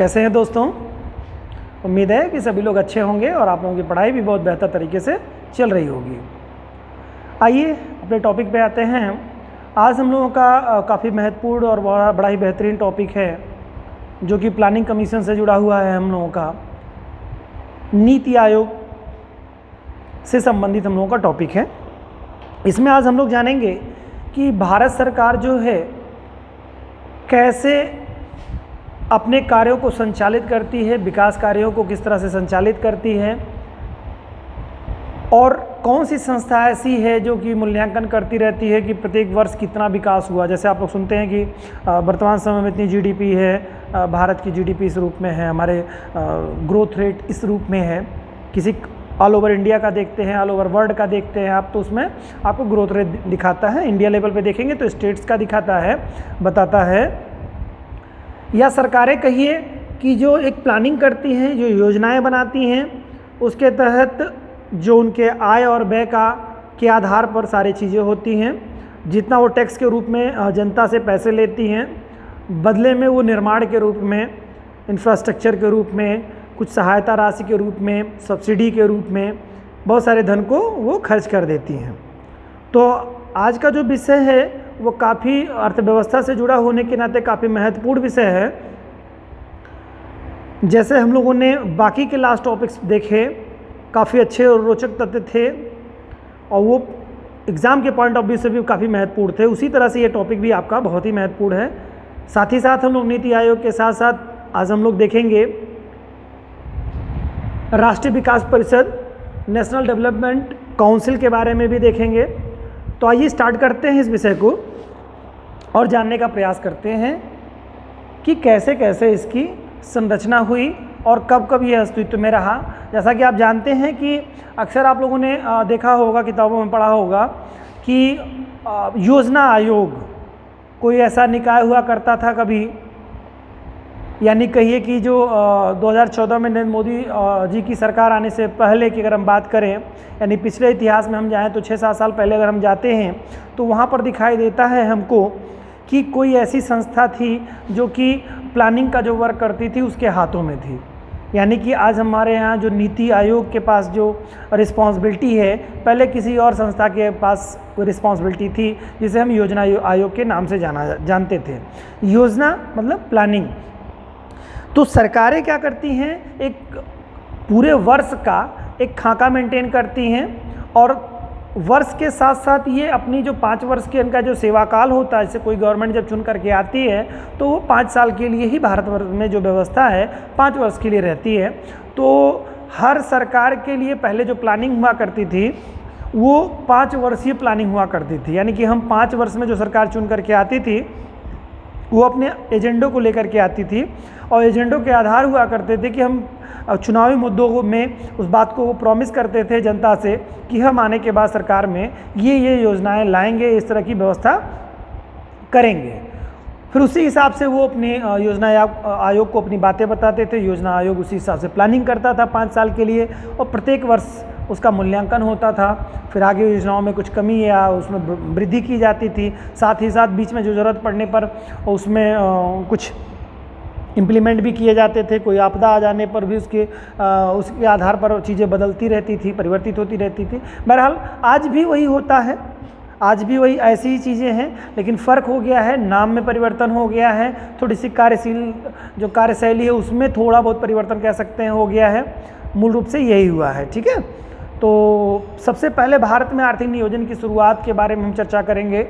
कैसे हैं दोस्तों। उम्मीद है कि सभी लोग अच्छे होंगे और आप लोगों की पढ़ाई भी बहुत बेहतर तरीके से चल रही होगी। आइए अपने टॉपिक पे आते हैं। आज हम लोगों का काफ़ी महत्वपूर्ण और बड़ा ही बेहतरीन टॉपिक है जो कि प्लानिंग कमीशन से जुड़ा हुआ है। हम लोगों का नीति आयोग से संबंधित हम लोगों का टॉपिक है। इसमें आज हम लोग जानेंगे कि भारत सरकार जो है कैसे अपने कार्यों को संचालित करती है, विकास कार्यों को किस तरह से संचालित करती है और कौन सी संस्था ऐसी है जो कि मूल्यांकन करती रहती है कि प्रत्येक वर्ष कितना विकास हुआ। जैसे आप लोग सुनते हैं कि वर्तमान समय में इतनी जीडीपी है, भारत की जीडीपी इस रूप में है, हमारे ग्रोथ रेट इस रूप में है। किसी ऑल ओवर इंडिया का देखते हैं, ऑल ओवर वर्ल्ड का देखते हैं आप, तो उसमें आपको ग्रोथ रेट दिखाता है। इंडिया लेवल पे देखेंगे तो स्टेट्स का दिखाता है, बताता है। या सरकारें कहिए कि जो एक प्लानिंग करती हैं, जो योजनाएं बनाती हैं, उसके तहत जो उनके आय और व्यय के आधार पर सारी चीज़ें होती हैं। जितना वो टैक्स के रूप में जनता से पैसे लेती हैं, बदले में वो निर्माण के रूप में, इंफ्रास्ट्रक्चर के रूप में, कुछ सहायता राशि के रूप में, सब्सिडी के रूप में बहुत सारे धन को वो खर्च कर देती हैं। तो आज का जो विषय है वो काफ़ी अर्थव्यवस्था से जुड़ा होने के नाते काफ़ी महत्वपूर्ण विषय है। जैसे हम लोगों ने बाकी के लास्ट टॉपिक्स देखे, काफ़ी अच्छे और रोचक तथ्य थे और वो एग्ज़ाम के पॉइंट ऑफ व्यू से भी काफ़ी महत्वपूर्ण थे। उसी तरह से ये टॉपिक भी आपका बहुत ही महत्वपूर्ण है। साथ ही साथ हम लोग नीति आयोग के साथ साथ आज हम लोग देखेंगे राष्ट्रीय विकास परिषद, नेशनल डेवलपमेंट काउंसिल के बारे में भी देखेंगे। तो आइए स्टार्ट करते हैं इस विषय को और जानने का प्रयास करते हैं कि कैसे कैसे इसकी संरचना हुई और कब कब ये अस्तित्व में रहा। जैसा कि आप जानते हैं कि अक्सर आप लोगों ने देखा होगा, किताबों में पढ़ा होगा कि योजना आयोग कोई ऐसा निकाय हुआ करता था कभी, यानी कहिए कि जो 2014 में नरेंद्र मोदी जी की सरकार आने से पहले की अगर हम बात करें, यानी पिछले इतिहास में हम जाएं तो 6-7 साल पहले अगर हम जाते हैं तो वहाँ पर दिखाई देता है हमको कि कोई ऐसी संस्था थी जो कि प्लानिंग का जो वर्क करती थी उसके हाथों में थी। यानी कि आज हमारे यहाँ जो नीति आयोग के पास जो रिस्पॉन्सिबिलिटी है, पहले किसी और संस्था के पास रिस्पॉन्सिबिलिटी थी जिसे हम योजना आयोग के नाम से जानते थे। योजना मतलब प्लानिंग। तो सरकारें क्या करती हैं, एक पूरे वर्ष का एक खाका मेंटेन करती हैं और वर्ष के साथ साथ ये अपनी जो 5 वर्ष के इनका जो सेवा काल होता है, जैसे कोई गवर्नमेंट जब चुन करके आती है तो वो 5 साल के लिए ही भारतवर्ष में जो व्यवस्था है 5 वर्ष के लिए रहती है। तो हर सरकार के लिए पहले जो प्लानिंग हुआ करती थी वो 5 वर्षीय प्लानिंग हुआ करती थी। यानी कि हम 5 वर्ष में जो सरकार चुन करके आती थी वो अपने एजेंडों को लेकर के आती थी और एजेंडों के आधार हुआ करते थे कि हम चुनावी मुद्दों में उस बात को वो प्रॉमिस करते थे जनता से कि हम आने के बाद सरकार में ये योजनाएं लाएंगे, इस तरह की व्यवस्था करेंगे। फिर उसी हिसाब से वो अपनी योजना आयोग को अपनी बातें बताते थे। योजना आयोग उसी हिसाब से प्लानिंग करता था 5 साल के लिए और प्रत्येक वर्ष उसका मूल्यांकन होता था। फिर आगे योजनाओं में कुछ कमी या उसमें वृद्धि की जाती थी। साथ ही साथ बीच में जो ज़रूरत पड़ने पर उसमें कुछ इम्प्लीमेंट भी किए जाते थे। कोई आपदा आ जाने पर भी उसके आधार पर चीज़ें बदलती रहती थी, परिवर्तित होती रहती थी। बहरहाल आज भी वही होता है, आज भी वही ऐसी ही चीज़ें हैं, लेकिन फ़र्क हो गया है, नाम में परिवर्तन हो गया है, थोड़ी सी जो कार्यशैली है उसमें थोड़ा बहुत परिवर्तन कह सकते हैं हो गया है। मूल रूप से यही हुआ है। ठीक है। तो सबसे पहले भारत में आर्थिक नियोजन की शुरुआत के बारे में हम चर्चा करेंगे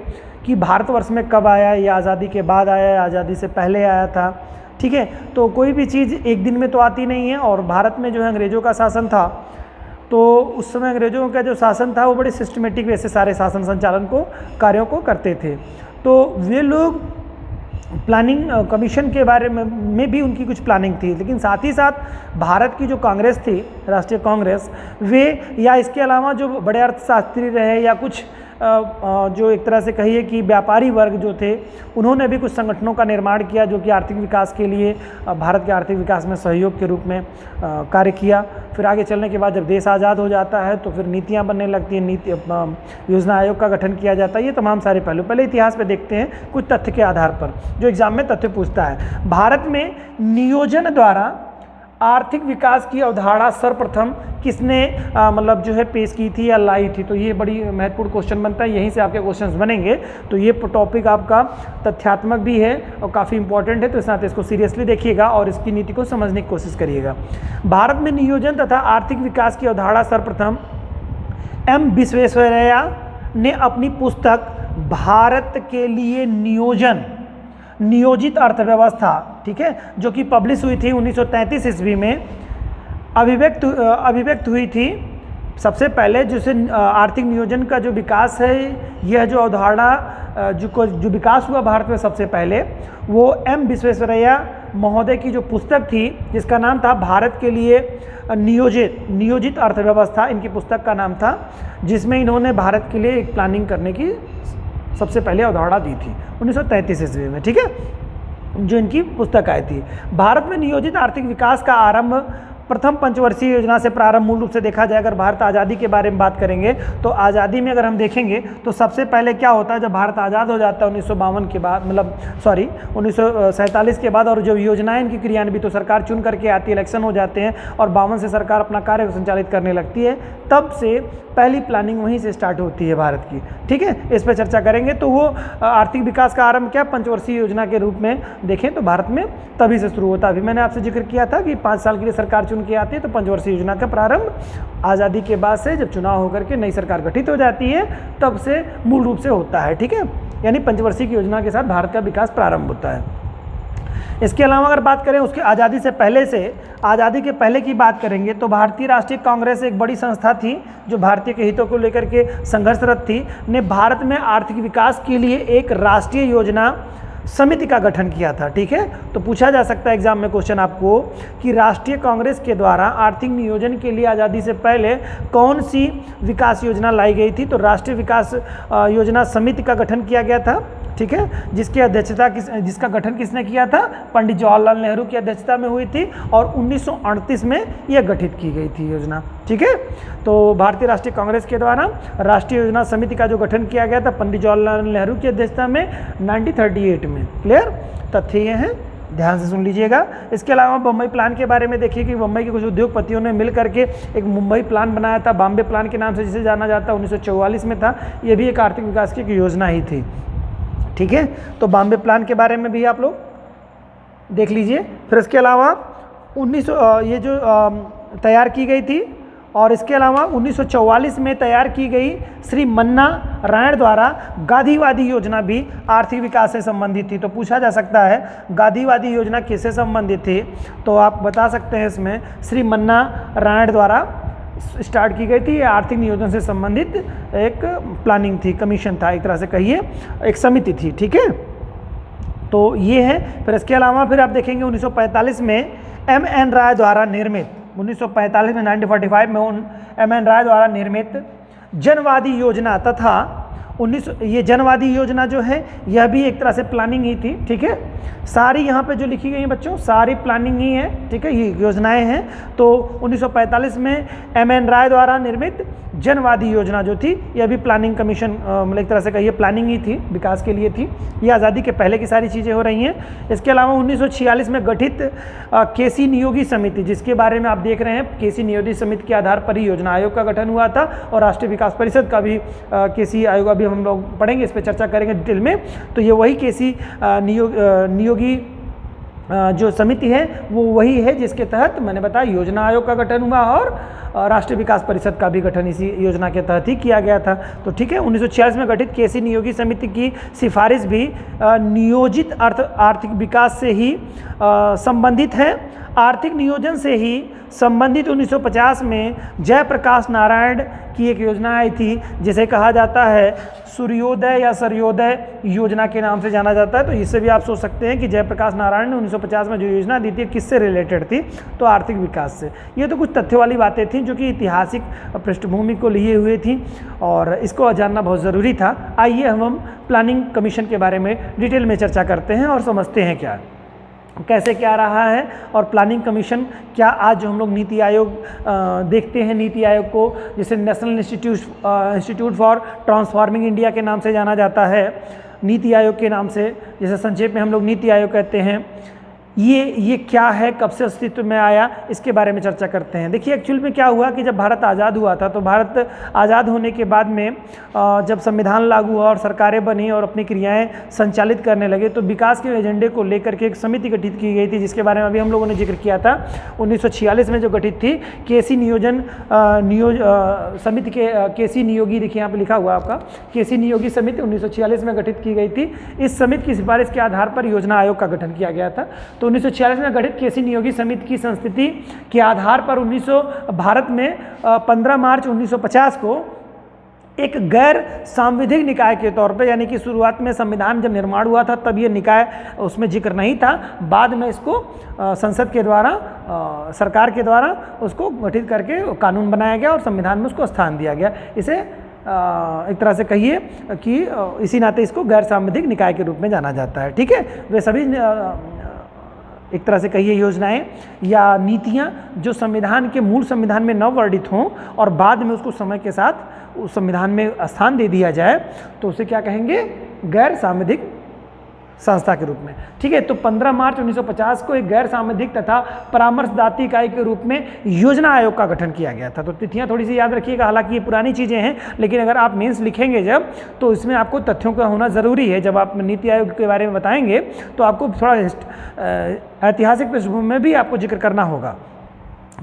कि भारतवर्ष में कब आया, या आज़ादी के बाद आया या आज़ादी से पहले आया था। ठीक है। तो कोई भी चीज़ एक दिन में तो आती नहीं है और भारत में जो है अंग्रेज़ों का शासन था, तो उस समय अंग्रेज़ों का जो शासन था वो बड़े सिस्टमेटिक वे से सारे शासन संचालन कार्यों को करते थे। तो वे लोग प्लानिंग कमीशन के बारे में भी उनकी कुछ प्लानिंग थी, लेकिन साथ ही साथ भारत की जो कांग्रेस थी, राष्ट्रीय कांग्रेस, वे या इसके अलावा जो बड़े अर्थशास्त्री रहे या कुछ जो एक तरह से कहिए कि व्यापारी वर्ग जो थे उन्होंने भी कुछ संगठनों का निर्माण किया जो कि आर्थिक विकास के लिए भारत के आर्थिक विकास में सहयोग के रूप में कार्य किया। फिर आगे चलने के बाद जब देश आज़ाद हो जाता है तो फिर नीतियाँ बनने लगती हैं, नीति योजना आयोग का गठन किया जाता है। ये तमाम सारे पहलू पहले इतिहास पे देखते हैं कुछ तथ्य के आधार पर जो एग्जाम में तथ्य पूछता है। भारत में नियोजन द्वारा आर्थिक विकास की अवधारणा सर्वप्रथम किसने मतलब जो है पेश की थी या लाई थी, तो ये बड़ी महत्वपूर्ण क्वेश्चन बनता है, यहीं से आपके क्वेश्चंस बनेंगे। तो ये टॉपिक आपका तथ्यात्मक भी है और काफ़ी इंपॉर्टेंट है, तो इस नाते इसको सीरियसली देखिएगा और इसकी नीति को समझने की कोशिश करिएगा। भारत में नियोजन तथा आर्थिक विकास की अवधारणा सर्वप्रथम एम विश्वेश्वरैया ने अपनी पुस्तक भारत के लिए नियोजन नियोजित अर्थव्यवस्था, ठीक है, जो कि पब्लिश हुई थी 1933 ईस्वी में, अभिव्यक्त हुई थी। सबसे पहले जिसे आर्थिक नियोजन का जो विकास है, यह जो अवधारणा जो विकास हुआ भारत में सबसे पहले, वो एम विश्वेश्वरैया महोदय की जो पुस्तक थी जिसका नाम था भारत के लिए नियोजित अर्थव्यवस्था, इनकी पुस्तक का नाम था, जिसमें इन्होंने भारत के लिए एक प्लानिंग करने की सबसे पहले अवधारणा दी थी 1933 ईस्वी में, ठीक है, जो इनकी पुस्तक आई थी। भारत में नियोजित आर्थिक विकास का आरंभ प्रथम पंचवर्षीय योजना से प्रारंभ मूल रूप से देखा जाए। अगर भारत आज़ादी के बारे में बात करेंगे तो आज़ादी में अगर हम देखेंगे तो सबसे पहले क्या होता है, जब भारत आज़ाद हो जाता है 1952 के बाद, मतलब 1947 के बाद, और जो योजनाएं इनकी क्रियान्वित तो सरकार चुन करके आती है, इलेक्शन हो जाते हैं और 52 से सरकार अपना कार्य संचालित करने लगती है, तब से पहली प्लानिंग वहीं से स्टार्ट होती है भारत की, ठीक है। इस पर चर्चा करेंगे। तो वो आर्थिक विकास का आरंभ क्या पंचवर्षीय योजना के रूप में देखें तो भारत में तभी से शुरू होता है। अभी मैंने आपसे जिक्र किया था कि 5 साल के लिए सरकार चुन के आती है, तो पंचवर्षीय योजना का प्रारंभ आज़ादी के बाद से, जब चुनाव होकर के नई सरकार गठित हो जाती है तब से मूल रूप से होता है, ठीक है। यानी पंचवर्षीय की योजना के साथ भारत का विकास प्रारंभ होता है। इसके अलावा अगर बात करें उसके आज़ादी से पहले से, आज़ादी के पहले की बात करेंगे तो भारतीय राष्ट्रीय कांग्रेस एक बड़ी संस्था थी जो भारतीय के हितों को लेकर के संघर्षरत थी, ने भारत में आर्थिक विकास के लिए एक राष्ट्रीय योजना समिति का गठन किया था, ठीक है। तो पूछा जा सकता है एग्जाम में क्वेश्चन आपको कि राष्ट्रीय कांग्रेस के द्वारा आर्थिक नियोजन के लिए आज़ादी से पहले कौन सी विकास योजना लाई गई थी, तो राष्ट्रीय विकास योजना समिति का गठन किया गया था, ठीक है, जिसका गठन किसने किया था, पंडित जवाहरलाल नेहरू की अध्यक्षता में हुई थी और 1938 में यह गठित की गई थी योजना, ठीक है। तो भारतीय राष्ट्रीय कांग्रेस के द्वारा राष्ट्रीय योजना समिति का जो गठन किया गया था पंडित जवाहरलाल नेहरू की अध्यक्षता में 1938 में। क्लियर, तथ्य ये हैं, ध्यान से सुन लीजिएगा। इसके अलावा बम्बई प्लान के बारे में देखिए कि मुंबई के कुछ उद्योगपतियों ने मिल करके एक मुंबई प्लान बनाया था, बॉम्बे प्लान के नाम से जिसे जाना जाता है, 1944 में था। ये भी एक आर्थिक विकास की एक योजना ही थी, ठीक है। तो बॉम्बे प्लान के बारे में भी आप लोग देख लीजिए। फिर इसके अलावा ये जो तैयार की गई थी, और इसके अलावा 1944 में तैयार की गई श्री मन्ना रायण द्वारा गांधीवादी योजना भी आर्थिक विकास से संबंधित थी। तो पूछा जा सकता है गांधीवादी योजना किससे संबंधित थी, तो आप बता सकते हैं इसमें श्री मन्ना रायण द्वारा स्टार्ट की गई थी, आर्थिक नियोजन से संबंधित एक प्लानिंग थी, कमीशन था, एक तरह से कहिए एक समिति थी, ठीक है। तो ये है। फिर इसके अलावा फिर आप देखेंगे 1945 में एम.एन. राय द्वारा निर्मित, 1945 में 1945 में एम.एन. राय द्वारा निर्मित जनवादी योजना तथा ये जनवादी योजना जो है यह भी एक तरह से प्लानिंग ही थी, ठीक है। सारी यहाँ पे जो लिखी गई हैं बच्चों सारी प्लानिंग ही है, ठीक है, ये योजनाएं हैं। तो 1945 में एम.एन. राय द्वारा निर्मित जनवादी योजना जो थी यह भी प्लानिंग कमीशन, मतलब एक तरह से कहिए प्लानिंग ही थी, विकास के लिए थी। ये आज़ादी के पहले की सारी चीज़ें हो रही हैं। इसके अलावा 1946 में गठित केसी नियोगी समिति, जिसके बारे में आप देख रहे हैं, केसी नियोगी समिति के आधार पर ही योजना आयोग का गठन हुआ था, और राष्ट्रीय विकास परिषद का भी केसी आयोग अभी हम लोग पढ़ेंगे, इस पर चर्चा करेंगे डिटेल में। तो ये वही केसी नियोगी जो समिति है वो वही है जिसके तहत मैंने बताया योजना आयोग का गठन हुआ और राष्ट्रीय विकास परिषद का भी गठन इसी योजना के तहत ही किया गया था। तो ठीक है, 1946 में गठित केसी नियोगी समिति की सिफारिश भी नियोजित आर्थिक विकास से ही संबंधित है। आर्थिक नियोजन से ही संबंधित 1950 में जयप्रकाश नारायण की एक योजना आई थी जिसे कहा जाता है सूर्योदय या सर्योदय योजना के नाम से जाना जाता है। तो इससे भी आप सोच सकते हैं कि जयप्रकाश नारायण ने 1950 में जो योजना दी थी किससे रिलेटेड थी, तो आर्थिक विकास से। ये तो कुछ तथ्य वाली बातें थी जो कि ऐतिहासिक पृष्ठभूमि को लिए हुए थी और इसको जानना बहुत ज़रूरी था। आइए हम प्लानिंग कमीशन के बारे में डिटेल में चर्चा करते हैं और समझते हैं क्या कैसे क्या रहा है और प्लानिंग कमीशन क्या। आज जो हम लोग नीति आयोग देखते हैं, नीति आयोग को जिसे national institute for transforming India के नाम से जाना जाता है, नीति आयोग के नाम से, जिसे संक्षेप में हम लोग नीति आयोग कहते हैं, ये क्या है, कब से अस्तित्व में आया, इसके बारे में चर्चा करते हैं। देखिए एक्चुअल में क्या हुआ कि जब भारत आज़ाद हुआ था तो भारत आज़ाद होने के बाद में जब संविधान लागू हुआ और सरकारें बनी और अपनी क्रियाएं संचालित करने लगे तो विकास के एजेंडे को लेकर के एक समिति गठित की गई थी जिसके बारे में अभी हम लोगों ने जिक्र किया था। 1946 में जो गठित थी केसी समिति के केसी नियोगी, देखिए यहाँ पे लिखा हुआ आपका केसी नियोगी समिति 1946 में गठित की गई थी। इस समिति की सिफारिश के आधार पर योजना आयोग का गठन किया गया था। तो 1946 में गठित केसी नियोगी समिति की संस्थिति के आधार पर भारत में 15 मार्च 1950 को एक गैर सांविधिक निकाय के तौर पे, यानी कि शुरुआत में संविधान जब निर्माण हुआ था तब ये निकाय उसमें जिक्र नहीं था, बाद में इसको संसद के द्वारा सरकार के द्वारा उसको गठित करके कानून बनाया गया और संविधान में उसको स्थान दिया गया। इसे एक तरह से कहिए कि इसी नाते इसको गैर सांविधिक निकाय के रूप में जाना जाता है। ठीक है, वे सभी एक तरह से कहिए योजनाएं या नीतियां जो संविधान के मूल संविधान में न वर्णित हों और बाद में उसको समय के साथ उस संविधान में स्थान दे दिया जाए तो उसे क्या कहेंगे, गैर सांविधिक संस्था के रूप में। ठीक है, तो 15 मार्च 1950 को एक गैर सांविधिक तथा परामर्शदात्री इकाई के रूप में योजना आयोग का गठन किया गया था। तो तिथियां थोड़ी सी याद रखिएगा, हालांकि ये पुरानी चीज़ें हैं लेकिन अगर आप मेंस लिखेंगे जब तो इसमें आपको तथ्यों का होना ज़रूरी है। जब आप नीति आयोग के बारे में बताएंगे तो आपको थोड़ा ऐतिहासिक पृष्ठभूमि में भी आपको जिक्र करना होगा।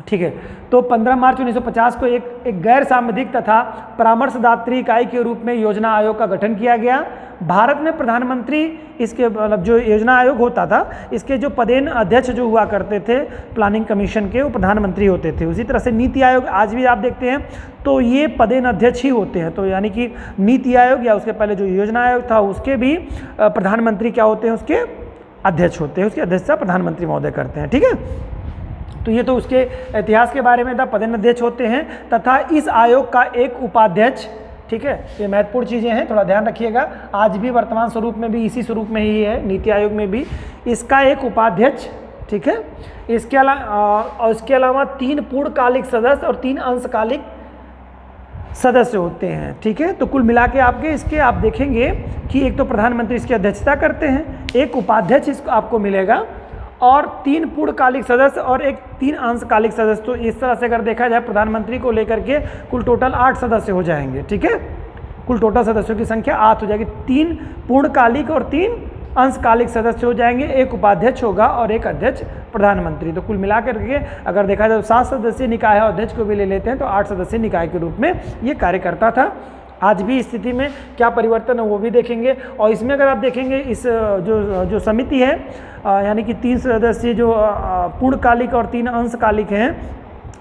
ठीक है, तो 15 मार्च 1950 को एक गैर सांविधिक तथा परामर्शदात्री इकाई के रूप में योजना आयोग का गठन किया गया। भारत में प्रधानमंत्री इसके मतलब जो योजना आयोग होता था इसके जो पदेन अध्यक्ष जो हुआ करते थे प्लानिंग कमीशन के, वो प्रधानमंत्री होते थे। उसी तरह से नीति आयोग आज भी आप देखते हैं तो ये पदेन अध्यक्ष ही होते हैं। तो यानी कि नीति आयोग या उसके पहले जो योजना आयोग था उसके भी प्रधानमंत्री क्या होते हैं, उसके अध्यक्ष होते हैं, उसकी अध्यक्षता प्रधानमंत्री महोदय करते हैं। ठीक है, तो ये तो उसके इतिहास के बारे में था, पदेन अध्यक्ष होते हैं तथा इस आयोग का एक उपाध्यक्ष। ठीक है, ये महत्वपूर्ण चीज़ें हैं, थोड़ा ध्यान रखिएगा। आज भी वर्तमान स्वरूप में भी इसी स्वरूप में ही है, नीति आयोग में भी इसका एक उपाध्यक्ष। ठीक है, इसके अलावा 3 पूर्णकालिक सदस्य और 3 अंशकालिक सदस्य होते हैं। ठीक है, तो कुल मिला के इसके आप देखेंगे कि एक तो प्रधानमंत्री इसकी अध्यक्षता करते हैं, एक उपाध्यक्ष इसको आपको मिलेगा और 3 पूर्णकालिक सदस्य और 3 अंशकालिक सदस्य। तो इस तरह से अगर देखा जाए प्रधानमंत्री को लेकर के कुल टोटल 8 सदस्य हो जाएंगे। ठीक है, कुल टोटल सदस्यों की संख्या 8 हो जाएगी। 3 पूर्णकालिक और 3 अंशकालिक सदस्य हो जाएंगे, एक उपाध्यक्ष होगा और एक अध्यक्ष प्रधानमंत्री। तो कुल मिलाकर के अगर देखा जाए तो 7 सदस्यीय निकाय है, अध्यक्ष को भी ले लेते हैं तो 8 सदस्यीय निकाय के रूप में ये कार्य करता था। आज भी स्थिति में क्या परिवर्तन है वो भी देखेंगे। और इसमें अगर आप देखेंगे इस जो समिति है यानी कि 3 सदस्यीय जो पूर्णकालिक और 3 अंशकालिक हैं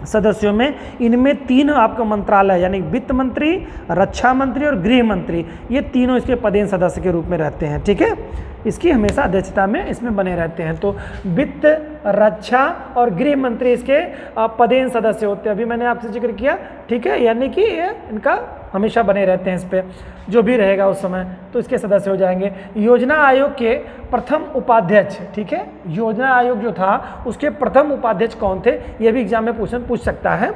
सदस्यों में, इनमें 3 आपका मंत्रालय यानी वित्त मंत्री, रक्षा मंत्री और गृह मंत्री, ये तीनों इसके पदेन सदस्य के रूप में रहते हैं। ठीक है, इसकी हमेशा अध्यक्षता में इसमें बने रहते हैं। तो वित्त, रक्षा और गृह मंत्री इसके पदेन सदस्य होते हैं। अभी मैंने आपसे जिक्र किया। ठीक है, यानी कि ये इनका हमेशा बने रहते हैं, इस पे जो भी रहेगा उस समय तो इसके सदस्य हो जाएंगे। योजना आयोग के प्रथम उपाध्यक्ष, ठीक है, योजना आयोग जो था उसके प्रथम उपाध्यक्ष कौन थे, ये भी एग्जाम में पूछ सकता है।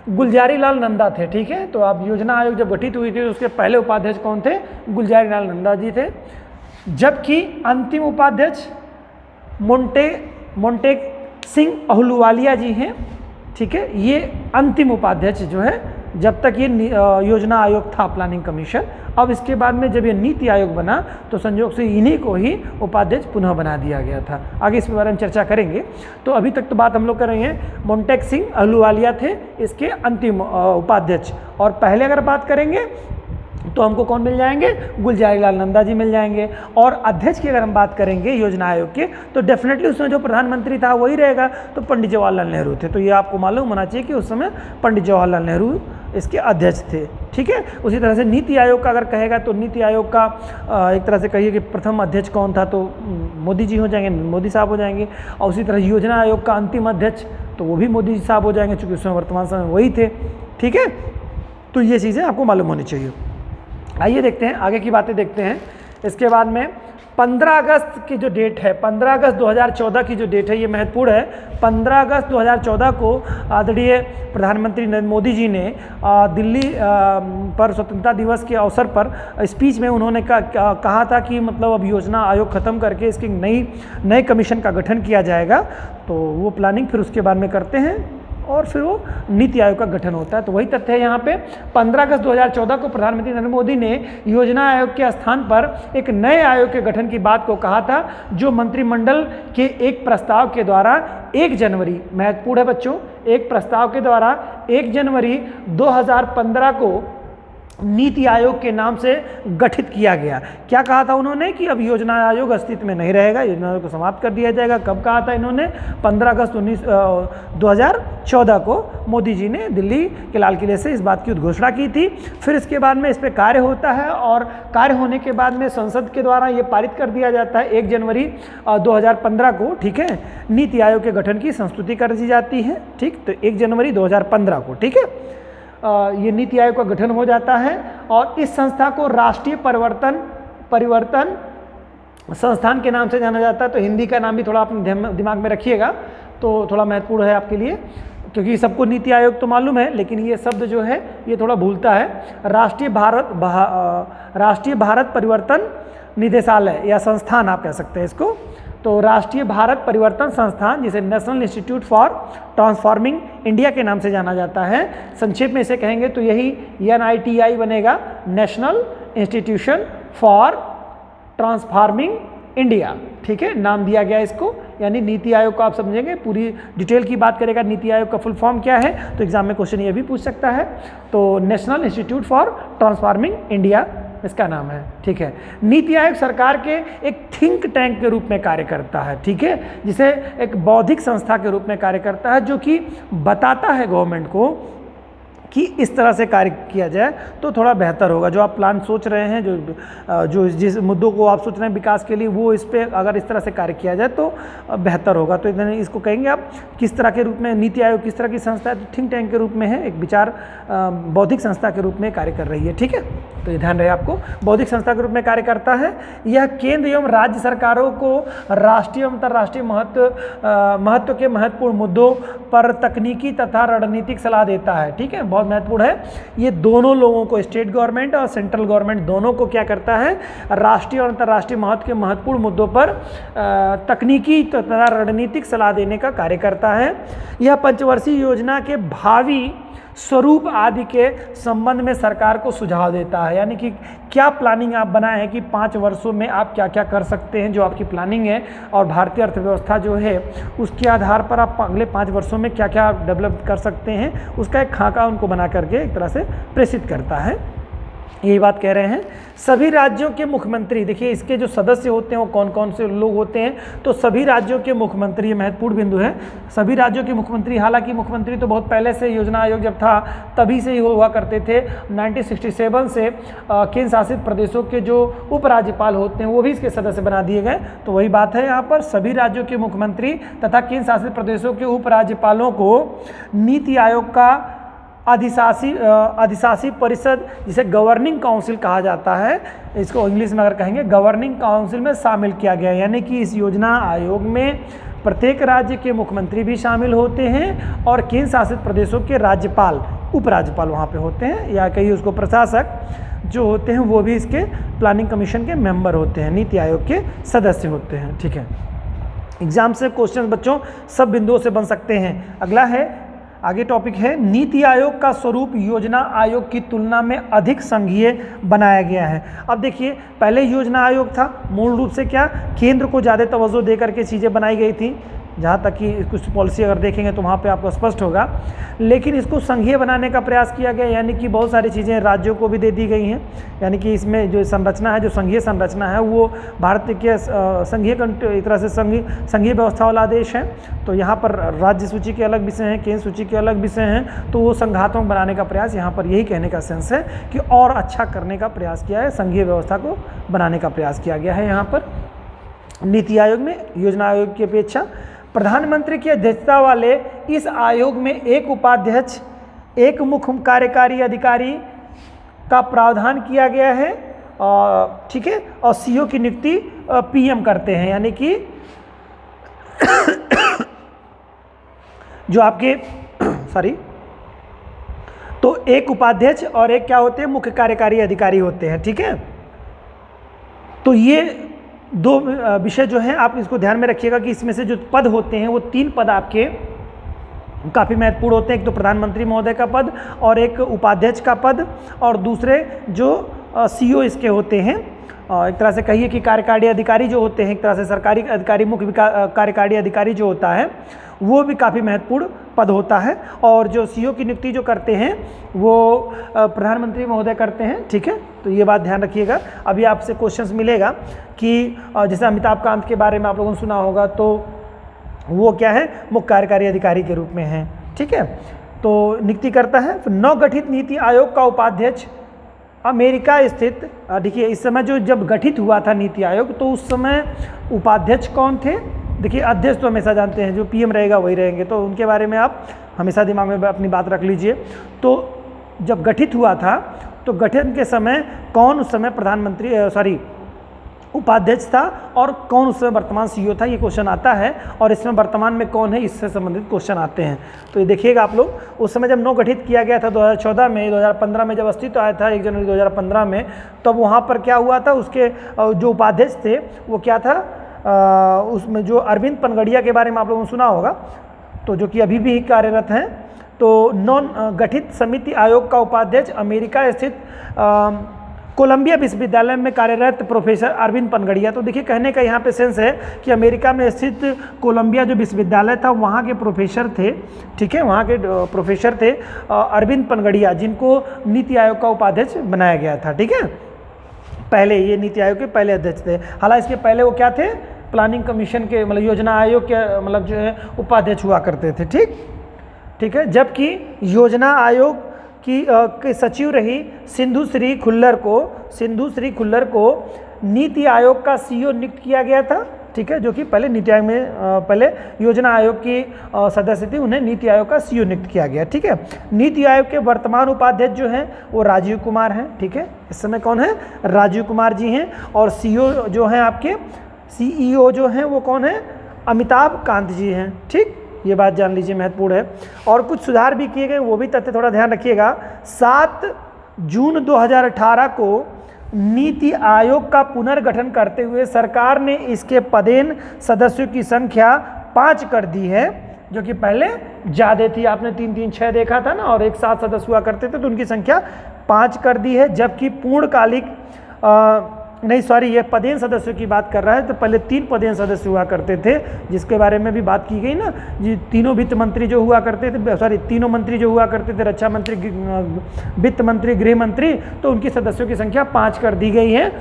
गुलजारी लाल नंदा थे। ठीक है, तो अब योजना आयोग जब गठित हुई थी तो उसके पहले उपाध्यक्ष कौन थे, गुलजारी लाल नंदा जी थे। जबकि अंतिम उपाध्यक्ष मोंटेक सिंह अहलूवालिया जी हैं। ठीक है, ये अंतिम उपाध्यक्ष जो है जब तक ये योजना आयोग था प्लानिंग कमीशन। अब इसके बाद में जब ये नीति आयोग बना तो संयोग से इन्हीं को ही उपाध्यक्ष पुनः बना दिया गया था। आगे इस बारे में चर्चा करेंगे। तो अभी तक तो बात हम लोग कर रहे हैं, मोंटेक सिंह अहलूवालिया थे इसके अंतिम उपाध्यक्ष। और पहले अगर बात करेंगे तो हमको कौन मिल जाएंगे, गुलजारी लाल नंदा जी मिल जाएंगे। और अध्यक्ष की अगर हम बात करेंगे योजना आयोग के, तो डेफिनेटली उसमें जो प्रधानमंत्री था वही रहेगा, तो पंडित जवाहरलाल नेहरू थे। तो ये आपको मालूम होना चाहिए कि उस समय पंडित जवाहरलाल नेहरू इसके अध्यक्ष थे, ठीक है। उसी तरह से नीति आयोग का अगर कहेगा तो नीति आयोग का एक तरह से कहिए कि प्रथम अध्यक्ष कौन था, तो मोदी जी हो जाएंगे, मोदी साहब हो जाएंगे। और उसी तरह योजना आयोग का अंतिम अध्यक्ष तो वो भी मोदी साहब हो जाएंगे, चूँकि उसमें वर्तमान समय वही थे, ठीक है। तो ये चीज़ें आपको मालूम होनी चाहिए। आइए देखते हैं आगे की बातें देखते हैं। इसके बाद में 15 अगस्त की जो डेट है, 15 अगस्त 2014 की जो डेट है, ये महत्वपूर्ण है। 15 अगस्त 2014 को आदरणीय प्रधानमंत्री नरेंद्र मोदी जी ने दिल्ली पर स्वतंत्रता दिवस के अवसर पर स्पीच में उन्होंने कहा था कि मतलब अब योजना आयोग ख़त्म करके इसकी नए कमीशन का गठन किया जाएगा। तो वो प्लानिंग फिर उसके बाद में करते हैं और फिर वो नीति आयोग का गठन होता है। तो वही तथ्य है यहाँ पे। 15 अगस्त 2014 को प्रधानमंत्री नरेंद्र मोदी ने योजना आयोग के स्थान पर एक नए आयोग के गठन की बात को कहा था, जो मंत्रिमंडल के एक प्रस्ताव के द्वारा 1 जनवरी, महत्वपूर्ण है बच्चों, एक प्रस्ताव के द्वारा 1 जनवरी 2015 को नीति आयोग के नाम से गठित किया गया। क्या कहा था उन्होंने कि अब योजना आयोग अस्तित्व में नहीं रहेगा, योजना आयोग को समाप्त कर दिया जाएगा। कब कहा था इन्होंने? 15 अगस्त 2014 को मोदी जी ने दिल्ली के लाल किले से इस बात की उद्घोषणा की थी। फिर इसके बाद में इस पर कार्य होता है और कार्य होने के बाद में संसद के द्वारा ये पारित कर दिया जाता है 1 जनवरी 2015 को, ठीक है। नीति आयोग के गठन की संस्तुति कर दी जाती है, ठीक। तो 1 जनवरी 2015 को, ठीक है, ये नीति आयोग का गठन हो जाता है। और इस संस्था को राष्ट्रीय परिवर्तन संस्थान के नाम से जाना जाता है। तो हिंदी का नाम भी थोड़ा अपने दिमाग में रखिएगा, तो थोड़ा महत्वपूर्ण है आपके लिए, क्योंकि सबको नीति आयोग तो मालूम है, लेकिन ये शब्द जो है ये थोड़ा भूलता है। राष्ट्रीय भारत परिवर्तन निदेशालय या संस्थान आप कह सकते हैं इसको। तो राष्ट्रीय भारत परिवर्तन संस्थान, जिसे national institute for transforming India के नाम से जाना जाता है, संक्षेप में इसे कहेंगे तो यही NITI बनेगा, national institution for transforming India, ठीक है, नाम दिया गया इसको। यानी नीति आयोग को आप समझेंगे, पूरी डिटेल की बात करेगा नीति आयोग का फुल फॉर्म क्या है, तो एग्जाम में क्वेश्चन ये भी पूछ सकता है। तो national institute for transforming India इसका नाम है, ठीक है। नीति आयोग सरकार के एक थिंक टैंक के रूप में कार्य करता है, ठीक है, जिसे एक बौद्धिक संस्था के रूप में कार्य करता है, जो कि बताता है गवर्नमेंट को कि इस तरह से कार्य किया जाए तो थोड़ा बेहतर होगा। जो आप प्लान सोच रहे हैं, जो जिस मुद्दों को आप सोच रहे हैं विकास के लिए, वो इस पर अगर इस तरह से कार्य किया जाए तो बेहतर होगा। तो इसको कहेंगे आप किस तरह के रूप में नीति आयोग किस तरह की संस्था है, तो थिंक टैंक के रूप में है, एक विचार बौद्धिक संस्था के रूप में कार्य कर रही है, ठीक है। तो ये ध्यान रहे आपको, बौद्धिक संस्था के रूप में कार्य करता है। यह केंद्र एवं राज्य सरकारों को राष्ट्रीय एवं अंतर्राष्ट्रीय महत्व के महत्वपूर्ण मुद्दों पर तकनीकी तथा रणनीतिक सलाह देता है, ठीक है, बहुत महत्वपूर्ण है। ये दोनों लोगों को, स्टेट गवर्नमेंट और सेंट्रल गवर्नमेंट दोनों को क्या करता है, राष्ट्रीय और अंतर्राष्ट्रीय महत्व के महत्वपूर्ण मुद्दों पर तकनीकी तथा रणनीतिक सलाह देने का कार्य करता है। यह पंचवर्षीय योजना के भावी स्वरूप आदि के संबंध में सरकार को सुझाव देता है, यानी कि क्या प्लानिंग आप बनाए हैं कि 5 वर्षों में आप क्या क्या कर सकते हैं, जो आपकी प्लानिंग है, और भारतीय अर्थव्यवस्था जो है उसके आधार पर आप अगले 5 वर्षों में क्या क्या डेवलप कर सकते हैं, उसका एक खाका उनको बना करके एक तरह से प्रेषित करता है। यही बात कह रहे हैं। सभी राज्यों के मुख्यमंत्री, देखिए इसके जो सदस्य होते हैं वो कौन कौन से लोग होते हैं, तो सभी राज्यों के मुख्यमंत्री, ये महत्वपूर्ण बिंदु है। सभी राज्यों के मुख्यमंत्री, हालांकि मुख्यमंत्री तो बहुत पहले से योजना आयोग जब था तभी से ही हुआ करते थे। 1967 से केंद्र शासित प्रदेशों के जो उपराज्यपाल होते हैं वो भी इसके सदस्य बना दिए गए। तो वही बात है यहाँ पर, सभी राज्यों के मुख्यमंत्री तथा केंद्र शासित प्रदेशों के उपराज्यपालों को नीति आयोग का अधिशासी परिषद, जिसे गवर्निंग काउंसिल कहा जाता है, इसको इंग्लिश में अगर कहेंगे गवर्निंग काउंसिल में शामिल किया गया। यानी कि इस योजना आयोग में प्रत्येक राज्य के मुख्यमंत्री भी शामिल होते हैं और केंद्र शासित प्रदेशों के राज्यपाल, उपराज्यपाल वहाँ पे होते हैं, या कहीं उसको प्रशासक जो होते हैं वो भी इसके प्लानिंग कमीशन के मेंबर होते हैं, नीति आयोग के सदस्य होते हैं, ठीक है। एग्जाम से क्वेश्चन बच्चों सब बिंदुओं से बन सकते हैं। अगला है, आगे टॉपिक है, नीति आयोग का स्वरूप योजना आयोग की तुलना में अधिक संघीय बनाया गया है। अब देखिए, पहले योजना आयोग था, मूल रूप से क्या, केंद्र को ज़्यादा तवज्जो दे करके चीज़ें बनाई गई थी, जहाँ तक कि कुछ पॉलिसी अगर देखेंगे तो वहाँ पे आपको स्पष्ट होगा। लेकिन इसको संघीय बनाने का प्रयास किया गया, यानी कि बहुत सारी चीज़ें राज्यों को भी दे दी गई हैं, यानी कि इसमें जो संरचना है, जो संघीय संरचना है, वो भारत के संघीय एक तरह से संघीय व्यवस्था वाला देश है। तो यहाँ पर राज्य सूची के अलग विषय हैं, केंद्र सूची के अलग विषय हैं, तो वो संघात्मक बनाने का प्रयास यहाँ पर यही कहने का सेंस है कि और अच्छा करने का प्रयास किया है, संघीय व्यवस्था को बनाने का प्रयास किया गया है। यहाँ पर नीति आयोग में योजना आयोग की अपेक्षा प्रधानमंत्री की अध्यक्षता वाले इस आयोग में एक उपाध्यक्ष, एक मुख्य कार्यकारी अधिकारी का प्रावधान किया गया है, ठीक है, और सीईओ की नियुक्ति पीएम करते हैं, यानी कि जो आपके तो एक उपाध्यक्ष और एक क्या होते हैं, मुख्य कार्यकारी अधिकारी होते हैं, ठीक है। तो ये दो विषय जो हैं आप इसको ध्यान में रखिएगा कि इसमें से जो पद होते हैं वो 3 पद आपके काफ़ी महत्वपूर्ण होते हैं। एक तो प्रधानमंत्री महोदय का पद और एक उपाध्यक्ष का पद, और दूसरे जो सीईओ इसके होते हैं, एक तरह से कहिए कि कार्यकारी अधिकारी जो होते हैं, एक तरह से सरकारी अधिकारी, मुख्य कार्यकारी अधिकारी जो होता है वो भी काफ़ी महत्वपूर्ण पद होता है। और जो सीईओ की नियुक्ति जो करते हैं वो प्रधानमंत्री महोदय करते हैं, ठीक है। तो ये बात ध्यान रखिएगा। अभी आपसे क्वेश्चंस मिलेगा कि जैसे अमिताभ कांत के बारे में आप लोगों ने सुना होगा, तो वो क्या है, मुख्य कार्यकारी अधिकारी के रूप में है, ठीक है। तो नियुक्ति करता है। तो नवगठित नीति आयोग का उपाध्यक्ष अमेरिका स्थित, देखिए इस समय जो जब गठित हुआ था नीति आयोग, तो उस समय उपाध्यक्ष कौन थे? देखिए अध्यक्ष तो हमेशा जानते हैं, जो पीएम रहेगा वही रहेंगे, तो उनके बारे में आप हमेशा दिमाग में अपनी बात रख लीजिए। तो जब गठित हुआ था तो गठन के समय कौन उस समय प्रधानमंत्री उपाध्यक्ष था और कौन उस समय वर्तमान सीईओ था, ये क्वेश्चन आता है। और इसमें वर्तमान में कौन है, इससे संबंधित क्वेश्चन आते हैं। तो ये देखिएगा आप लोग, उस समय जब नौ गठित किया गया था 2014 में, 2015 में जब अस्तित्व आया था 1 जनवरी 2015 में, तब वहाँ पर क्या हुआ था, उसके जो उपाध्यक्ष थे वो क्या था, उसमें जो अरविंद पनगड़िया के बारे में आप लोगों ने सुना होगा, तो जो कि अभी भी कार्यरत हैं। तो नॉन गठित समिति आयोग का उपाध्यक्ष अमेरिका स्थित कोलंबिया विश्वविद्यालय में कार्यरत प्रोफेसर अरविंद पनगड़िया। तो देखिए कहने का यहाँ पे सेंस है कि अमेरिका में स्थित कोलंबिया जो विश्वविद्यालय था वहाँ के प्रोफेसर थे, ठीक है, वहाँ के प्रोफेसर थे अरविंद पनगड़िया, जिनको नीति आयोग का उपाध्यक्ष बनाया गया था, ठीक है। पहले ये नीति आयोग के पहले अध्यक्ष थे। हालांकि इसके पहले वो क्या थे, प्लानिंग कमीशन के मतलब योजना आयोग के मतलब जो है उपाध्यक्ष हुआ करते थे, ठीक है। जबकि योजना आयोग की सचिव रही सिंधु श्री खुल्लर को नीति आयोग का सीईओ नियुक्त किया गया था, ठीक है, जो कि पहले नीति आयोग में पहले योजना आयोग की सदस्य थी, उन्हें नीति आयोग का सीईओ नियुक्त किया गया, ठीक है। नीति आयोग के वर्तमान उपाध्यक्ष जो हैं वो राजीव कुमार हैं, ठीक है, इस समय कौन है, राजीव कुमार जी हैं। और सीईओ जो हैं आपके सीईओ जो हैं वो कौन है, अमिताभ कांत जी हैं, ठीक, ये बात जान लीजिए, महत्वपूर्ण है। और कुछ सुधार भी किए गए, वो भी तथ्य थोड़ा ध्यान रखिएगा। 7 जून 2018 को नीति आयोग का पुनर्गठन करते हुए सरकार ने इसके पदेन सदस्यों की संख्या 5 कर दी है, जो कि पहले ज़्यादा थी। आपने 3-3-6 देखा था ना, और एक 7 सदस्य हुआ करते थे, तो उनकी संख्या 5 कर दी है। जबकि पूर्णकालिक ये पदेन सदस्यों की बात कर रहा है, तो पहले 3 पदेन सदस्य हुआ करते थे, जिसके बारे में भी बात की गई ना, जी तीनों वित्त मंत्री जो हुआ करते थे, तीनों मंत्री जो हुआ करते थे, रक्षा मंत्री, वित्त मंत्री, गृह मंत्री, तो उनकी सदस्यों की संख्या 5 कर दी गई है।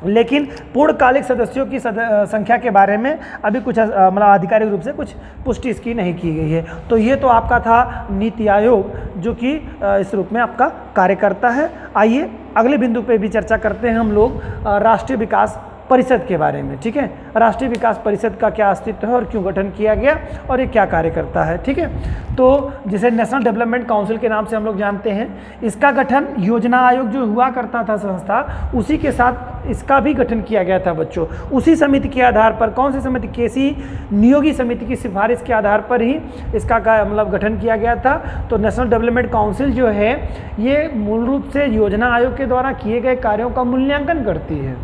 लेकिन पूर्णकालिक सदस्यों की संख्या के बारे में अभी कुछ मतलब आधिकारिक रूप से कुछ पुष्टि इसकी नहीं की गई है। तो ये तो आपका था नीति आयोग, जो कि इस रूप में आपका कार्य करता है। आइए अगले बिंदु पे भी चर्चा करते हैं हम लोग राष्ट्रीय विकास परिषद के बारे में, ठीक है। राष्ट्रीय विकास परिषद का क्या अस्तित्व है और क्यों गठन किया गया और ये क्या कार्य करता है, ठीक है। तो जिसे नेशनल डेवलपमेंट काउंसिल के नाम से हम लोग जानते हैं, इसका गठन योजना आयोग जो हुआ करता था संस्था, उसी के साथ इसका भी गठन किया गया था बच्चों। उसी समिति के आधार पर, कौन सी समिति, केसी नियोगी समिति की सिफारिश के आधार पर ही इसका मतलब गठन किया गया था। तो नेशनल डेवलपमेंट काउंसिल जो है ये मूल रूप से योजना आयोग के द्वारा किए गए कार्यों का मूल्यांकन करती है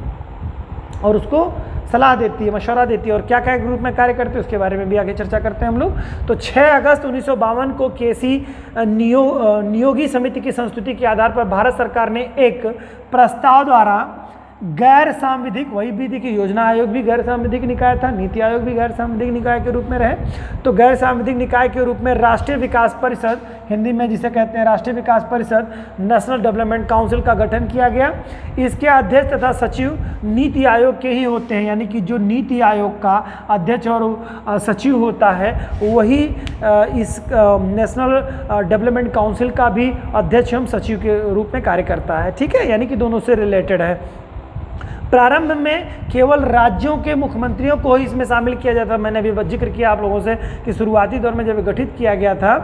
और उसको सलाह देती है, मशवरा देती है, और क्या क्या रूप में कार्य करते हैं उसके बारे में भी आगे चर्चा करते हैं हम लोग। तो 6 अगस्त 1952 को केसी नियोगी समिति की संस्तुति के आधार पर भारत सरकार ने एक प्रस्ताव द्वारा गैर सांविधिक, वही विधि की योजना आयोग भी गैर सांविधिक निकाय था, नीति आयोग भी गैर सांविधिक निकाय के रूप में रहे। तो गैर सांविधिक निकाय के रूप में राष्ट्रीय विकास परिषद, हिंदी में जिसे कहते हैं राष्ट्रीय विकास परिषद, नेशनल डेवलपमेंट काउंसिल का गठन किया गया। इसके अध्यक्ष तथा सचिव नीति आयोग के ही होते हैं, यानी कि जो नीति आयोग का अध्यक्ष और सचिव होता है वही इस नेशनल डेवलपमेंट काउंसिल का भी अध्यक्ष एवं सचिव के रूप में कार्य करता है। ठीक है, यानी कि दोनों से रिलेटेड है। प्रारंभ में केवल राज्यों के मुख्यमंत्रियों को ही इसमें शामिल किया जाता। मैंने अभी जिक्र किया आप लोगों से कि शुरुआती दौर में जब गठित किया गया था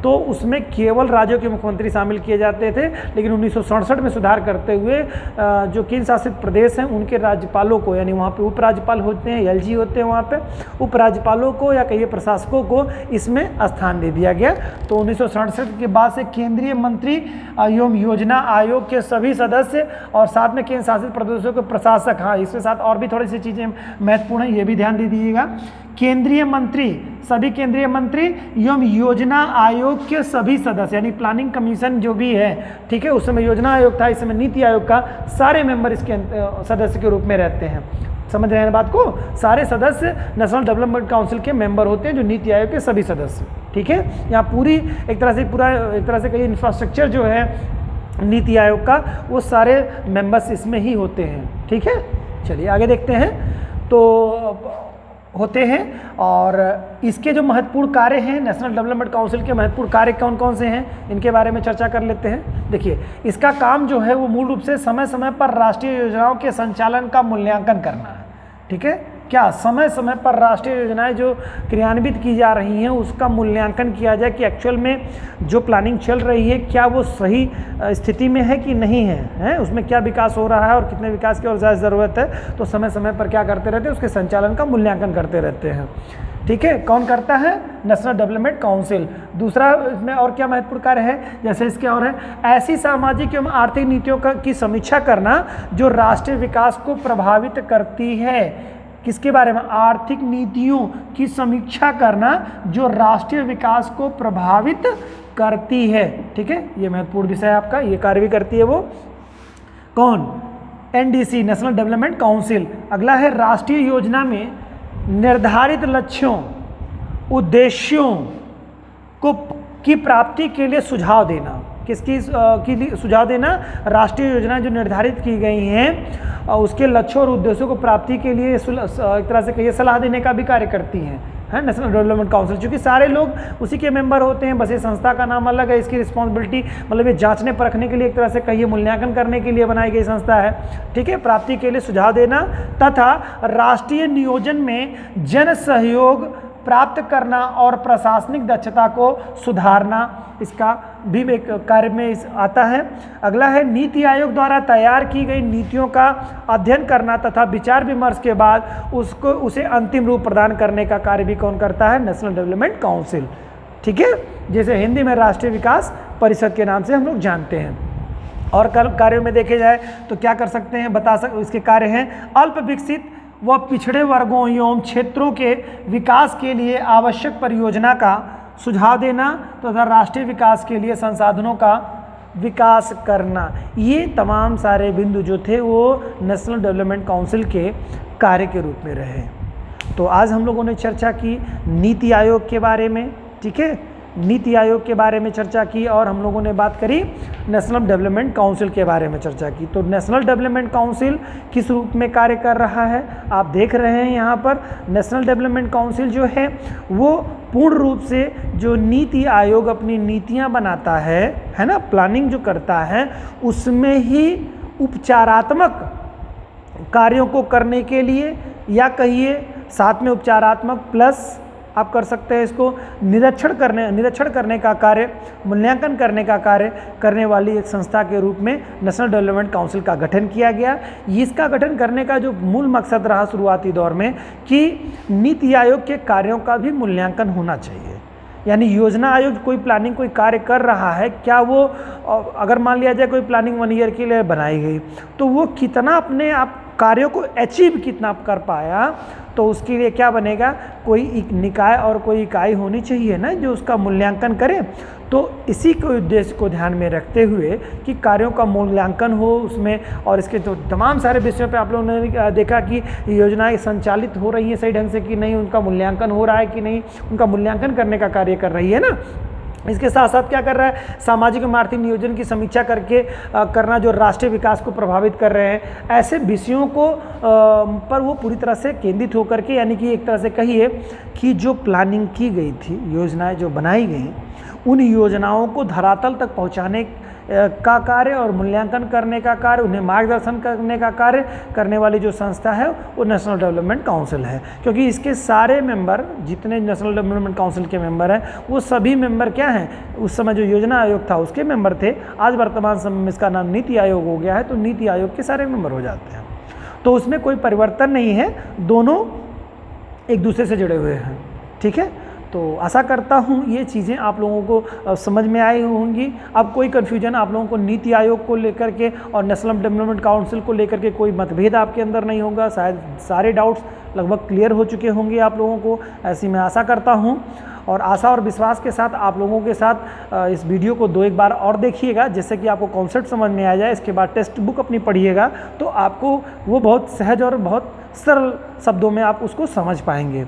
तो उसमें केवल राज्यों के मुख्यमंत्री शामिल किए जाते थे, लेकिन 1967 में सुधार करते हुए जो केंद्र शासित प्रदेश हैं उनके राज्यपालों को, यानी वहाँ पे उपराज्यपाल होते हैं, एलजी होते हैं, वहाँ पे उपराज्यपालों को या कहिए प्रशासकों को इसमें स्थान दे दिया गया। तो 1967 के बाद से केंद्रीय मंत्री एवं योजना आयोग के सभी सदस्य और साथ में केंद्र शासित प्रदेशों के प्रशासक, हाँ इसके साथ और भी थोड़ी सी चीज़ें महत्वपूर्ण है, ये भी ध्यान दे दीजिएगा। केंद्रीय मंत्री, सभी केंद्रीय मंत्री एवं योजना आयोग के सभी सदस्य, यानी प्लानिंग कमीशन जो भी है, ठीक है, उस समय योजना आयोग था, इस समय नीति आयोग का सारे मेंबर इसके सदस्य के रूप में रहते हैं। समझ रहे हैं बात को? सारे सदस्य नेशनल डेवलपमेंट काउंसिल के मेंबर होते हैं, जो नीति आयोग के सभी सदस्य। ठीक है, यहाँ पूरी एक तरह से कहिए इंफ्रास्ट्रक्चर जो है नीति आयोग का, वो सारे मेंबर्स इसमें ही होते हैं। ठीक है, चलिए आगे देखते हैं। तो होते हैं और इसके जो महत्वपूर्ण कार्य हैं, नेशनल डेवलपमेंट काउंसिल के महत्वपूर्ण कार्य कौन कौन से हैं, इनके बारे में चर्चा कर लेते हैं। देखिए, इसका काम जो है वो मूल रूप से समय समय पर राष्ट्रीय योजनाओं के संचालन का मूल्यांकन करना है। ठीक है, क्या समय समय पर राष्ट्रीय योजनाएं जो क्रियान्वित की जा रही हैं उसका मूल्यांकन किया जाए कि एक्चुअल में जो प्लानिंग चल रही है क्या वो सही स्थिति में है कि नहीं है, उसमें क्या विकास हो रहा है और कितने विकास की और ज़्यादा ज़रूरत है। तो समय समय पर क्या करते रहते हैं, उसके संचालन का मूल्यांकन करते रहते हैं। ठीक है, कौन करता है? National development council. दूसरा इसमें और क्या महत्वपूर्ण कार्य है, जैसे इसके और है, ऐसी सामाजिक एवं आर्थिक नीतियों की समीक्षा करना जो राष्ट्रीय विकास को प्रभावित करती है। किसके बारे में? आर्थिक नीतियों की समीक्षा करना जो राष्ट्रीय विकास को प्रभावित करती है। ठीक है, ये महत्वपूर्ण विषय है आपका, ये कार्य भी करती है वो। कौन? NDC, national development council. अगला है राष्ट्रीय योजना में निर्धारित लक्ष्यों, उद्देश्यों की प्राप्ति के लिए सुझाव देना। किसकी सुझाव देना? राष्ट्रीय योजनाएं जो निर्धारित की गई हैं उसके लक्ष्यों और उद्देश्यों को प्राप्ति के लिए एक तरह से कहिए सलाह देने का भी कार्य करती हैं, है नेशनल डेवलपमेंट काउंसिल। चूँकि सारे लोग उसी के मेंबर होते हैं, बस ये संस्था का नाम अलग है, इसकी रिस्पॉन्सिबिलिटी मतलब ये जांचने परखने के लिए एक तरह से कहिए मूल्यांकन करने के लिए बनाई गई संस्था है। ठीक है, प्राप्ति के लिए सुझाव देना तथा राष्ट्रीय नियोजन में जन सहयोग प्राप्त करना और प्रशासनिक दक्षता को सुधारना, इसका भी एक कार्य में आता है। अगला है नीति आयोग द्वारा तैयार की गई नीतियों का अध्ययन करना तथा विचार विमर्श के बाद उसे अंतिम रूप प्रदान करने का कार्य भी कौन करता है? National development council. ठीक है, जैसे हिंदी में राष्ट्रीय विकास परिषद के नाम से हम लोग जानते हैं। और कार्यों में देखे जाए तो क्या कर सकते हैं, इसके कार्य हैं अल्प विकसित व पिछड़े वर्गों एवं क्षेत्रों के विकास के लिए आवश्यक परियोजना का सुझाव देना तथा राष्ट्रीय विकास के लिए संसाधनों का विकास करना। ये तमाम सारे बिंदु जो थे वो नेशनल डेवलपमेंट काउंसिल के कार्य के रूप में रहे। तो आज हम लोगों ने चर्चा की नीति आयोग के बारे में। ठीक है, नीति आयोग के बारे में चर्चा की और हम लोगों ने बात करी नेशनल डेवलपमेंट काउंसिल के बारे में चर्चा की। तो नेशनल डेवलपमेंट काउंसिल किस रूप में कार्य कर रहा है आप देख रहे हैं यहाँ पर। नेशनल डेवलपमेंट काउंसिल जो है वो पूर्ण रूप से जो नीति आयोग अपनी नीतियाँ बनाता है ना, प्लानिंग जो करता है, उसमें ही उपचारात्मक कार्यों को करने के लिए या कहिए साथ में उपचारात्मक प्लस आप कर सकते हैं इसको निरीक्षण करने का कार्य, मूल्यांकन करने का कार्य करने वाली एक संस्था के रूप में नेशनल डेवलपमेंट काउंसिल का गठन किया गया। इसका गठन करने का जो मूल मकसद रहा शुरुआती दौर में कि नीति आयोग के कार्यों का भी मूल्यांकन होना चाहिए। यानी योजना आयोग कोई प्लानिंग कोई कार्य कर रहा है, क्या वो अगर मान लिया जाए कोई प्लानिंग 1 ईयर के लिए बनाई गई तो वो कितना अपने आप कार्यों को अचीव कितना कर पाया, तो उसके लिए क्या बनेगा, कोई एक निकाय और कोई इकाई होनी चाहिए ना जो उसका मूल्यांकन करे। तो इसी के उद्देश्य को ध्यान में रखते हुए कि कार्यों का मूल्यांकन हो उसमें, और इसके तो तमाम सारे विषयों पे आप लोगों ने देखा कि योजनाएं संचालित हो रही हैं सही ढंग से कि नहीं, उनका मूल्यांकन हो रहा है कि नहीं, उनका मूल्यांकन करने का कार्य कर रही है ना। इसके साथ साथ क्या कर रहा है, सामाजिक एवं आर्थिक नियोजन की समीक्षा करके करना जो राष्ट्रीय विकास को प्रभावित कर रहे हैं, ऐसे विषयों को पर वो पूरी तरह से केंद्रित होकर के, यानी कि एक तरह से कहिए कि जो प्लानिंग की गई थी, योजनाएं जो बनाई गई, उन योजनाओं को धरातल तक पहुंचाने का कार्य और मूल्यांकन करने का कार्य, उन्हें मार्गदर्शन करने का कार्य करने वाली जो संस्था है वो नेशनल डेवलपमेंट काउंसिल है। क्योंकि इसके सारे मेंबर, जितने नेशनल डेवलपमेंट काउंसिल के मेंबर हैं, वो सभी मेंबर क्या हैं, उस समय जो योजना आयोग था उसके मेंबर थे। आज वर्तमान समय में इसका नाम नीति आयोग हो गया है, तो नीति आयोग के सारे मेंबर हो जाते हैं। तो उसमें कोई परिवर्तन नहीं है, दोनों एक दूसरे से जुड़े हुए हैं। ठीक है, तो आशा करता हूँ ये चीज़ें आप लोगों को समझ में आई होंगी। अब कोई कन्फ्यूजन आप लोगों को नीति आयोग को लेकर के और नेशनल डेवलपमेंट काउंसिल को लेकर के कोई मतभेद आपके अंदर नहीं होगा। शायद सारे डाउट्स लगभग क्लियर हो चुके होंगे आप लोगों को, ऐसी मैं आशा करता हूँ। और आशा और विश्वास के साथ आप लोगों के साथ इस वीडियो को 2-1 बार और देखिएगा, जिससे कि आपको कॉन्सेप्ट समझ में आ जाए। इसके बाद टेक्स्ट बुक अपनी पढ़िएगा, तो आपको वो बहुत सहज और बहुत सरल शब्दों में आप उसको समझ पाएंगे।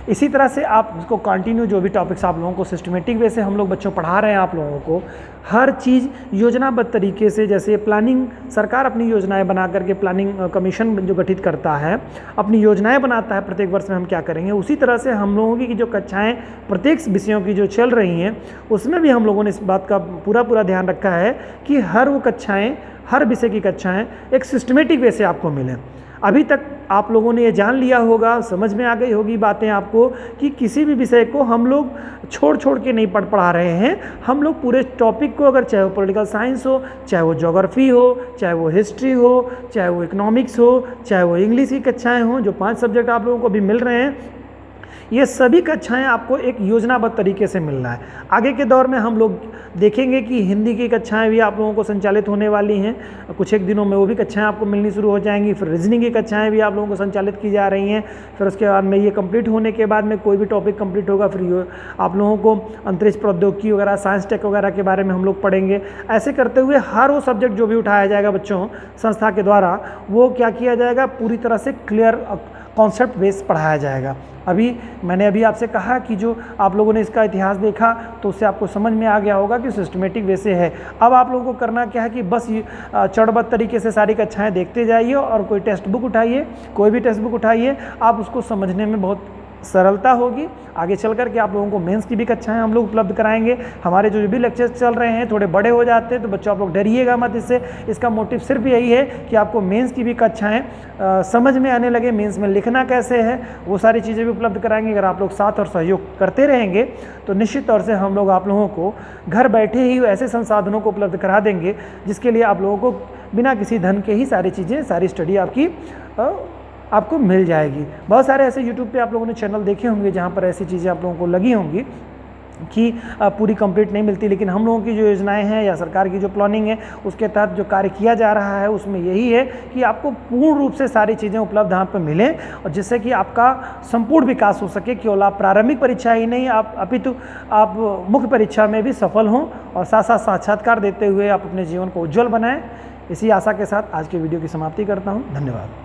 इसी तरह से आप उसको कंटिन्यू, जो भी टॉपिक्स आप लोगों को सिस्टमेटिक वे से हम लोग बच्चों पढ़ा रहे हैं, आप लोगों को हर चीज़ योजनाबद्ध तरीके से, जैसे प्लानिंग, सरकार अपनी योजनाएं बना करके प्लानिंग कमीशन जो गठित करता है, अपनी योजनाएं बनाता है प्रत्येक वर्ष में हम क्या करेंगे, उसी तरह से हम लोगों की जो कक्षाएं प्रत्येक विषयों की जो चल रही हैं, उसमें भी हम लोगों ने इस बात का पूरा ध्यान रखा है कि हर वो कक्षाएँ, हर विषय की कक्षाएँ एक सिस्टमेटिक वे से आपको मिलें। अभी तक आप लोगों ने ये जान लिया होगा, समझ में आ गई होगी बातें आपको कि किसी भी विषय को हम लोग छोड़ के नहीं पढ़ा रहे हैं। हम लोग पूरे टॉपिक को, अगर चाहे वो पॉलिटिकल साइंस हो, चाहे वो ज्योग्राफी हो, चाहे वो हिस्ट्री हो, चाहे वो इकोनॉमिक्स हो, चाहे वो इंग्लिश की कक्षाएँ हों, जो 5 सब्जेक्ट आप लोगों को अभी मिल रहे हैं, ये सभी कक्षाएं आपको एक योजनाबद्ध तरीके से मिल रहा है। आगे के दौर में हम लोग देखेंगे कि हिंदी की कक्षाएं भी आप लोगों को संचालित होने वाली हैं, कुछ एक दिनों में वो भी कक्षाएं आपको मिलनी शुरू हो जाएंगी। फिर रीजनिंग की कक्षाएं भी आप लोगों को संचालित की जा रही हैं। फिर उसके बाद में ये कंप्लीट होने के बाद में कोई भी टॉपिक कंप्लीट होगा, फिर आप लोगों को अंतरिक्ष प्रौद्योगिकी वगैरह, साइंस टेक वगैरह के बारे में हम लोग पढ़ेंगे। ऐसे करते हुए हर वो सब्जेक्ट जो भी उठाया जाएगा बच्चों संस्था के द्वारा, वो क्या किया जाएगा, पूरी तरह से क्लियर कॉन्सेप्ट बेस पढ़ाया जाएगा। मैंने अभी आपसे कहा कि जो आप लोगों ने इसका इतिहास देखा तो उससे आपको समझ में आ गया होगा कि सिस्टमेटिक वे से है। अब आप लोगों को करना क्या है कि बस चरणबद्ध तरीके से सारी कक्षाएं देखते जाइए, और कोई टेक्स्ट बुक उठाइए, कोई भी टेक्स्ट बुक उठाइए, आप उसको समझने में बहुत सरलता होगी। आगे चल कर के आप लोगों को मेंस की भी कक्षाएं हम लोग उपलब्ध कराएंगे। हमारे जो भी लेक्चर्स चल रहे हैं थोड़े बड़े हो जाते हैं, तो बच्चों आप लोग डरिएगा मत इससे। इसका मोटिव सिर्फ यही है कि आपको मेंस की भी कक्षाएं समझ में आने लगे, मेंस में लिखना कैसे है वो सारी चीज़ें भी उपलब्ध कराएंगे। अगर आप लोग साथ और सहयोग करते रहेंगे तो निश्चित तौर से हम लोग आप लोगों को घर बैठे ही ऐसे संसाधनों को उपलब्ध करा देंगे जिसके लिए आप लोगों को बिना किसी धन के ही सारी चीज़ें, सारी स्टडी आपको मिल जाएगी। बहुत सारे ऐसे यूट्यूब पे आप लोगों ने चैनल देखे होंगे जहाँ पर ऐसी चीज़ें आप लोगों को लगी होंगी कि पूरी कंप्लीट नहीं मिलती, लेकिन हम लोगों की जो योजनाएं हैं या सरकार की जो प्लानिंग है उसके तहत जो कार्य किया जा रहा है उसमें यही है कि आपको पूर्ण रूप से सारी चीज़ें उपलब्ध यहाँ पर मिलें, और जिससे कि आपका संपूर्ण विकास हो सके। केवल आप प्रारंभिक परीक्षा ही नहीं, अपितु आप मुख्य परीक्षा में भी सफल हों, और साथ साथ साक्षात्कार देते हुए आप अपने जीवन को उज्ज्वल बनाएँ। इसी आशा के साथ आज के वीडियो की समाप्ति करता हूँ। धन्यवाद।